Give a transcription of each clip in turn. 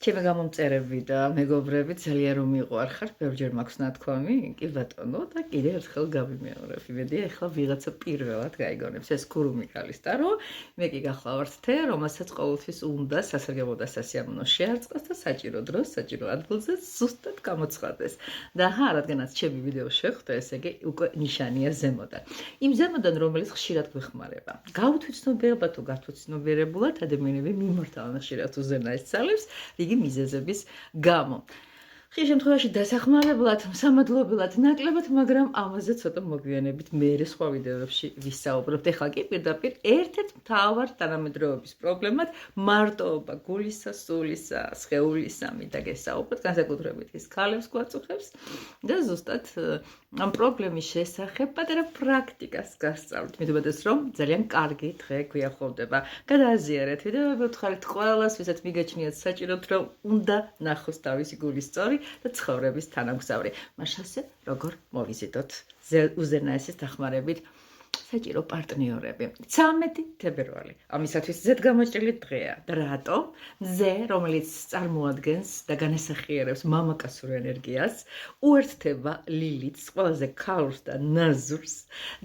ჩემი გამომწერები და მეგობრები ძალიან რომ მიყვარხარ, ბევრჯერ მაქვს ნათქვამი, კი ბატონო და კიდევ ერთხელ გავიმეორებ. იმედია, ეხლა ვიღაცა პირველად გაიგონებს ეს ქურუმი კალისტარო, მე კი გახლავართ թե, რომელსაც ყოველთვის უნდა სასარგებლო და სასიამოვნო შეარწყოს და საჭირო დროს, საჭირო ადგილზე ზუსტად გამოცხადდეს. და რადგანაც ჩემი ვიდეო შეხვდა, ესე იგი უკვე ნიშანია ზემოდან. იმ ზემოდან, რომელიც ხშირად გვეხმარება. გაუთვითცნობიერება თუ გართვითცნობიერებულად ადამიანები მიმართავენ ხშირად უზენაეს ძალებს, იგი მიზეზების გამო. ხშირ შემთხვევაში დასახმარებლად, სამადლობელად, ნაკლებად, მაგრამ ამაზე ცოტა მოგვიანებით მერე სხვა ვიდეოებში ვისაუბრებთ. ეხლა კი პირდაპირ ერთ-ერთ მთავარ თანამედროვეობის პრობლემად მარტოობა გულისა, სულისა, სხეულისა მინდა გესაუბროთ, განსაკუთრებით ის ქალებს გვაწუხებს და ზუსტად ამ პრობლემის შესახებ პატარა პრაქტიკას გასწავლთ. მითუმეტეს რომ ძალიან კარგი დღე გვიახლოვდება. გადააზიარეთ ვიდეოები, ვთხარით ყველას, ვისაც მიგაჩნიათ საჭიროდ რომ უნდა ნახოს თავისი გულის სწორი და ცხოვრების თანამგზავრი. მაშასე როგორ მოვიზიდოთ უზენაესის დახმარებით საჭირო პარტნიორები. 13 თებერვალი. ამისათვის ზედგამოჭრილი დღეა. და რატო? მზე, რომელიც წარმოადგენს და განასახიერებს მამაკაცურ ენერგიას, უერთდება ლილითს, ყველაზე ქალს და ნაზურს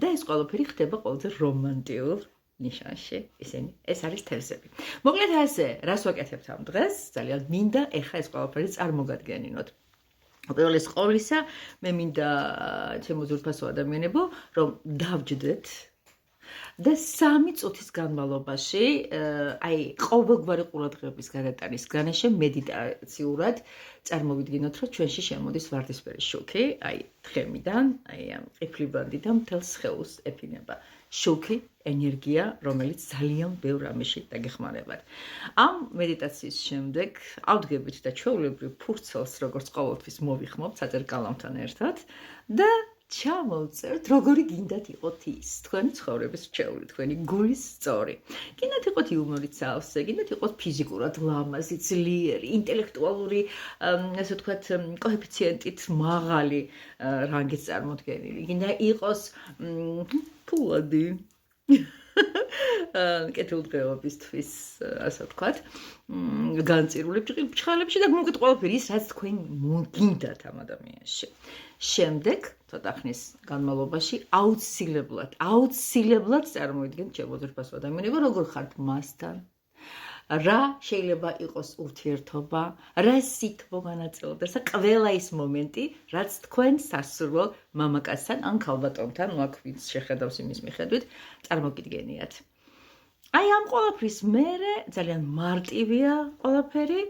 და ეს ყველაფერი ხდება ყველაზე რომანტიულ ნიშანში. ეს არის თევზები. მოკლედ ასე, რას ვაკეთებთ ამ დღეს? ძალიან მინდა ეხლა ეს ყველაფერი წარმოგადგენინოთ. უპირველეს ყოვლისა, მე მინდა ჩემო ძვირფასო ადამიანებო, რომ დავჯდეთ და 3 წუთის განმავლობაში, ყოველგვარი ყურადღების გადატანის გარეშე მედიტაციურად წარმოვიდგინოთ, რომ ჩვენში შემოდის ვარდისფერი შუქი, თხემიდან, ამ ყიფლიბანდიდან მთელ სხეულს ეფინება. შუქი, ენერგია, რომელიც ძალიან ბევრ რამეში დაგეხმარებათ. ამ მედიტაციის შემდეგ ავდგებით და ჩვეულებრივ ფურცელს, როგორც ყოველთვის მოვიხმობთ საძერკალამთან ერთად და ჩამოვწერთ, როგორი გინდათ იყოთ ის, თქვენი ცხოვრების რჩეული, თქვენი გულის სწორი. გინდათ იყოთ იუმორით სავსე, გინდათ იყოთ ფიზიკურად ლამაზი, ძლიერი, ინტელექტუალური, ასე ვთქვათ, კოეფიციენტით მაღალი რანგის წარმოდგენილი. გინდა იყოს ფულადი. კეთილდღეობისთვის, ასე ვთქვათ, განწირული ბრჭყალებში და მოკლედ ყველაფერი ის, რაც თქვენ გინდათ ამ ადამიანში. შემდეგ, ცოტა ხნის განმავლობაში აუცილებლად წარმოიდგენთ ჩემო ძვირფასო ადამიანებო, როგორ ხართ მასთან, რა შეიძლება იყოს ურთიერთობა, რა სითბო განაწილდეს და ყველა ის მომენტი, რაც თქვენ სასურველ მამაკაცთან ან ქალბატონთან, აქ ვინც შეხედავს იმის მიხედვით, წარმოგიდგენიათ. ამ ყველაფრის მერე ძალიან მარტივია ყველაფერი,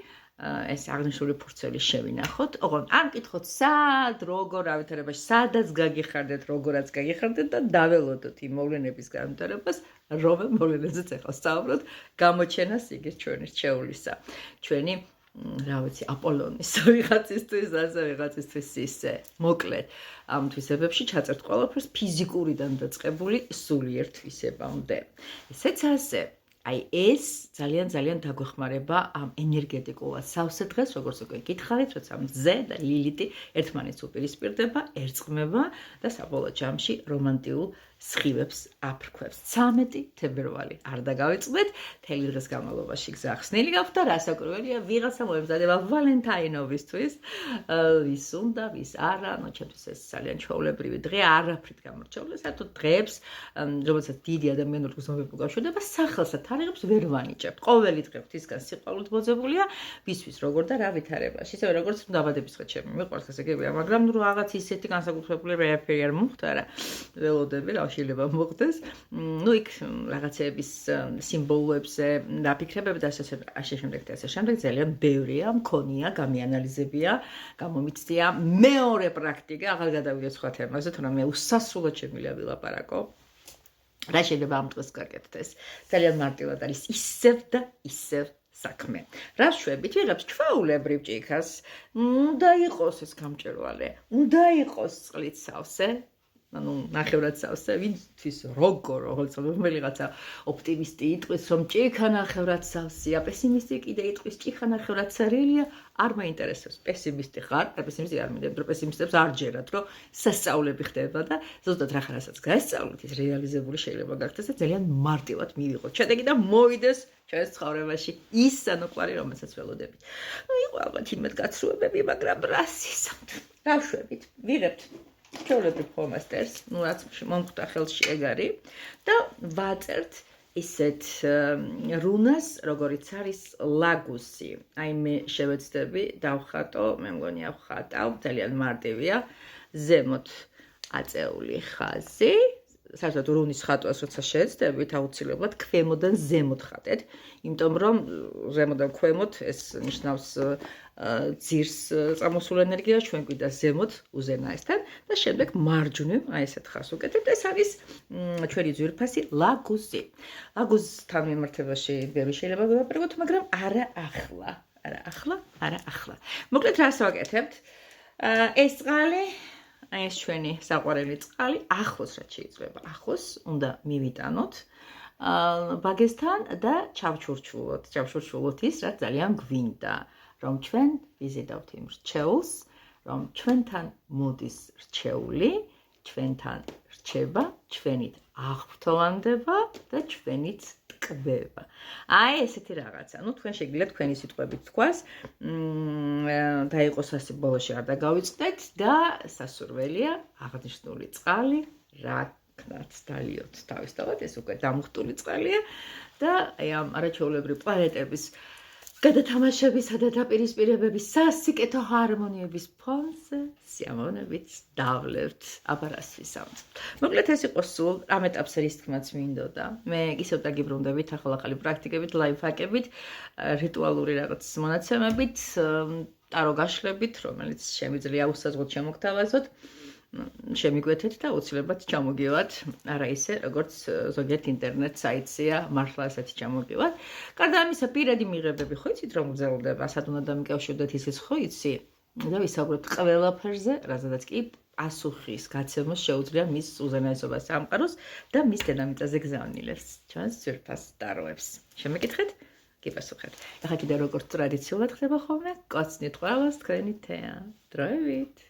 ეს აღნიშნული ფურცელი შევინახოთ. ოღონდ ან კითხოთ, სად, როგორ ავითარებაში, სადაც გაგიხარდეთ, როგორაც გაგიხარდეთ და დაველოდოთ იმ მოვლენების განვითარებას, რომელ მოვლენებზეც ახლა ვსაუბრობთ, გამოჩენას იგივე ჩვენი რჩეულისა. ჩვენი რა ვიცი, აპოლონის ვიღაცისთვის, ასე ვიღაცისთვის ისე. მოკლედ, ამ თვისებებში ჩაწერთ ყველაფერს ფიზიკურიდან დაწყებული სულიერ თვისებამდე. ესეც ასე. ეს ძალიან დაგვეხმარება ამ ენერგეტიკულად სავსე დღეს, როგორც უკვე გითხარით, როცა მზე და ლილითი ერთმანეთს უპირისპირდება, ერწყმება და საბოლოო ჯამში რომანტიულ სხივებს აფრქვევს. 13 თებერვალი. არ დაგავიწყდეთ, მთელი დღის განმავლობაში გზა ხსნილი გაქვთ და რასაკვირველია, ვიღაცა მოემზადება ვალენტაინოვისთვის, ვის უნდა, ვის არა, ჩემთვის ეს ძალიან ჩვეულებრივი დღე, არაფრით გამორჩეული, საერთოდ დღეებს, რომელსაც დიდი ადამიანური გზნობები უკავშირდება, სახელს და თარიღებს ვერ ვანიჭებთ. ყოველი დღე ღვთისგან სიყვარულით მოძებულია, ვისთვის როგორ და რა ვითარებაში, ისევე როგორც დაბადების დღე ჩემი მიყვარს, ესე გებია, მაგრამ რაღაც ისეთი განსაკუთრებული რეაფერი არ მომხდარა, ველოდები რა შეიძლება მოხდეს. იქ რაღაცების სიმბოლოებზე დაფიქრებები და ასე შემდეგ და ასე შემდეგ ძალიან ბევრია, მქონია, გამიანალიზებია, გამომიცდია. მეორე პრაქტიკა, აღარ გადავიდეთ სხვა თემაზე, თუმცა მე უსასრულოდ შემიძლია ვილაპარაკო. რა შეიძლება ამ დღეს გაკეთდეს? ძალიან მარტივად არის ისევ და ისევ საქმე. რა შვებით, ვიღებს ჩვეულებრივ ჭიქას, უნდა იყოს ეს გამჭვირვალე, უნდა იყოს წყლით სავსე, ანუ ნახევრად სავსე, ვინთვის როგორ რომელიღაცა ოპტიმისტი იტყვის, რომ ჭიქა ნახევრად სავსეა, პესიმისტი კიდე იტყვის, ჭიქა ნახევრად სარიელია, არ მაინტერესებს. პესიმისტი ხარ, პესიმისტი არ მინდები, რომ პესიმისტებს არ ჯერათ, რომ სასწაულები ხდება და ზუსტად რაღაცაც გაესწავლოთ, ის რეალიზებული შეიძლება გახდეს და ძალიან მარტივად მივიღოთ. შედეგი და მოვიდეს ჩვენს ცხოვრებაში ის სანუკვარი, რომელსაც ველოდებით. იყო ალბათ იმედგაცრუებები, მაგრამ რასიზმით. დავშვებით, ვიღებთ ჩვეულებრივ ფლომასტერს, რაც მომხვდა ხელში ეგარი და ვაწერთ ისეთ რუნას, როგორიც არის ლაგუსი. აი მე შევეცდები, დავხატო, მე მგონი ავხატავ, ძალიან მარტივია, ზემოთ აწეული ხაზი. საერთოდ რუნის ხატვას როცა შეეცდებით, აუცილებლად ქვემოდან ზემოთ ხატეთ, იმიტომ რომ ზემოდან ქვემოთ ეს ნიშნავს ძირს წამოსულ ენერგიას, ჩვენ გვინდა ზემოთ უზენაესთან და შემდეგ მარჯვნივ აი ესეთ ხაზს უკეთებთ. ეს არის ჩვენი ძვირფასი ლაგუსი. ლაგუსთან მიმართებაში ბევრი შეიძლება გავაპრებოთ, მაგრამ არა ახლა. მოკლედ რას ვაკეთებთ? ეს წყალი აი ეს ჩვენი საყვარელი წყალი ახლოს რაც შეიძლება ახლოს უნდა მივიტანოთ ბაგესთან და ჩავჩურჩულოთ ის რაც ძალიან გვინდა რომ ჩვენ ვიზიდავთ იმ რჩეულს რომ ჩვენთან მოდის რჩეული ჩვენთან რჩება ჩვენით აღფრთოვანდება და ჩვენით ტკბება აი ესეთი რაღაცა ну თქვენ შეგიძლიათ თქვენი სიტყვებით თქვას და იყოს ასე ბოლოში არ დაგავიწყდეთ და სასურველია აღნიშნული წყალი რა ქნათ დალიოთ თავისთავად ეს უკვე დამუხტული წყალია და აი ამ არაჩვეულებრივი პლანეტების გადათამაშებისა და დაპირისპირებების სასიკეთო ჰარმონიების ფონზე სიამოვნებით დავლებთ აბარას ვისაუბრებთ. მოკლედ ეს იყო სულ ამ ეტაპზე რის თქმაც მინდოდა. მე ისევ დაგიბრუნდებით ახალ-ახალი პრაქტიკებით, ლაიფჰაკებით, რიტუალური რაღაც მონაცემებით, ტარო გაშლებით, რომელიც შემიძლია უსაზღვროდ შემოგთავაზოთ. შემიგვეთეთ და აუცილებლად ჩამოგივათ, არა ისე, როგორც ზოგიერთ ინტერნეტ საიტზეა, მართლა ასეთი ჩამოგივათ. გარდა ამისა, პირადი მიღებები ხო იცით, რომ გრძელდება, სად უნდა დამიკავშირდეთ ისიც ხო იცი და ვისაუბროთ ყველაფერზე, რაზედაც კი პასუხის გაცემოს შეუძლია მის უზენაესობას სამყაროს და მის დედამიწაზე გზავნილებს, ჩვენს ძვირფას ტაროებს. შემეკითხეთ? გიპასუხეთ. ახლა კიდე როგორც ტრადიციულად ხდება ხოლმე, კოცნით ყველას თქვენი თეა. დროებით.